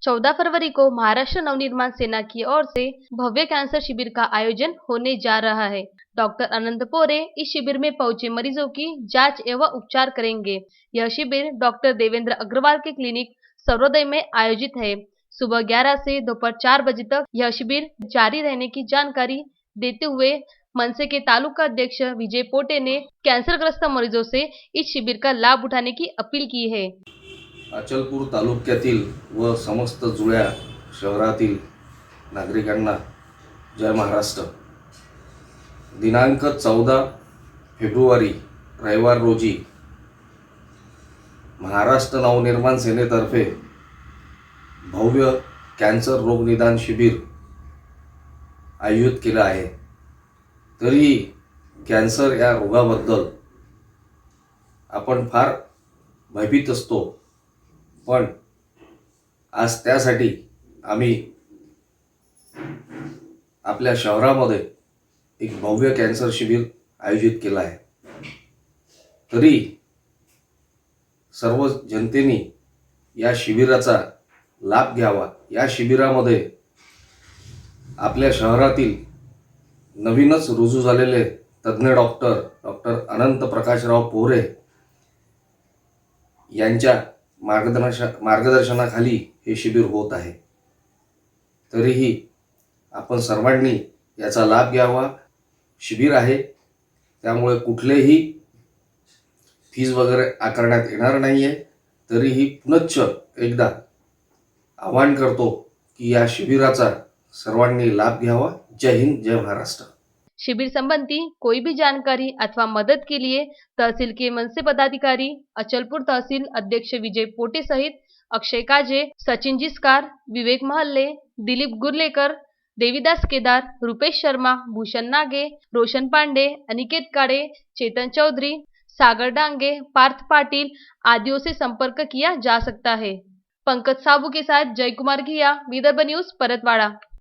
14 February को महाराष्ट्र नवनिर्माण सेना की or से भव्य कैंसर शिविर का आयोजन होने जा रहा है। डॉक्टर अनंत पोरे इस शिविर में पहुंचे मरीजों की जांच एवं उपचार करेंगे। यह शिविर डॉक्टर देवेंद्र अग्रवाल के क्लिनिक सर्वोदय में आयोजित है। सुबह 11 से दोपहर 4 बजे तक यह शिविर जारी रहने की जानकारी देते हुए मनसे के तालुका अध्यक्ष विजय पोटे ने कैंसरग्रस्त मरीजों से इस शिविर का लाभ उठाने की अपील की है। अचलपूर तालुक्यातील व समस्त जुळ्या शहरातील नागरिकांना जय महाराष्ट्र। दिनांक 14 फेब्रुवारी रविवार रोजी महाराष्ट्र नवनिर्माण सेनेतर्फे भव्य कॅन्सर रोग निदान शिबिर आयोजित केलं आहे। तरी कॅन्सर या रोगाबद्दल आपण फार भयभीत असतो, पण आज त्यासाठी आम्ही आपल्या शहरामध्ये एक भव्य कॅन्सर शिबिर आयोजित केलं आहे। तरी सर्व जनतेने या शिबिराचा लाभ घ्यावा। या शिबिरामध्ये आपल्या शहरातील नवीनच रुजू झालेले तज्ञ डॉक्टर अनंत प्रकाशराव पोरे यांच्या मार्गदर्शनाखाली हे शिबिर होत आहे। तरीही आपण सर्वांनी याचा लाभ घ्यावा। शिबिर आहे त्यामुळे कुठलेही फीस वगैरे आकारण्यात येणार नाहीये। तरीही पुनश्च एकदा आवाहन करतो की या शिबिराचा सर्वांनी लाभ घ्यावा। जय हिंद, जय महाराष्ट्र। शिविर संबंधी कोई भी जानकारी अथवा मदद के लिए तहसील के मनसे पदाधिकारी, अचलपुर तहसील अध्यक्ष विजय पोटे सहित अक्षय काजे, सचिन जिस्कार, विवेक महल्ले, दिलीप गुर्लेकर, देवीदास केदार, रुपेश शर्मा, भूषण नागे, रोशन पांडे, अनिकेत काड़े, चेतन चौधरी, सागर डांगे, पार्थ पाटिल आदियों से संपर्क किया जा सकता है। पंकज साबू के साथ जय कुमार घिया, विदर्भ न्यूज, परतवाड़ा।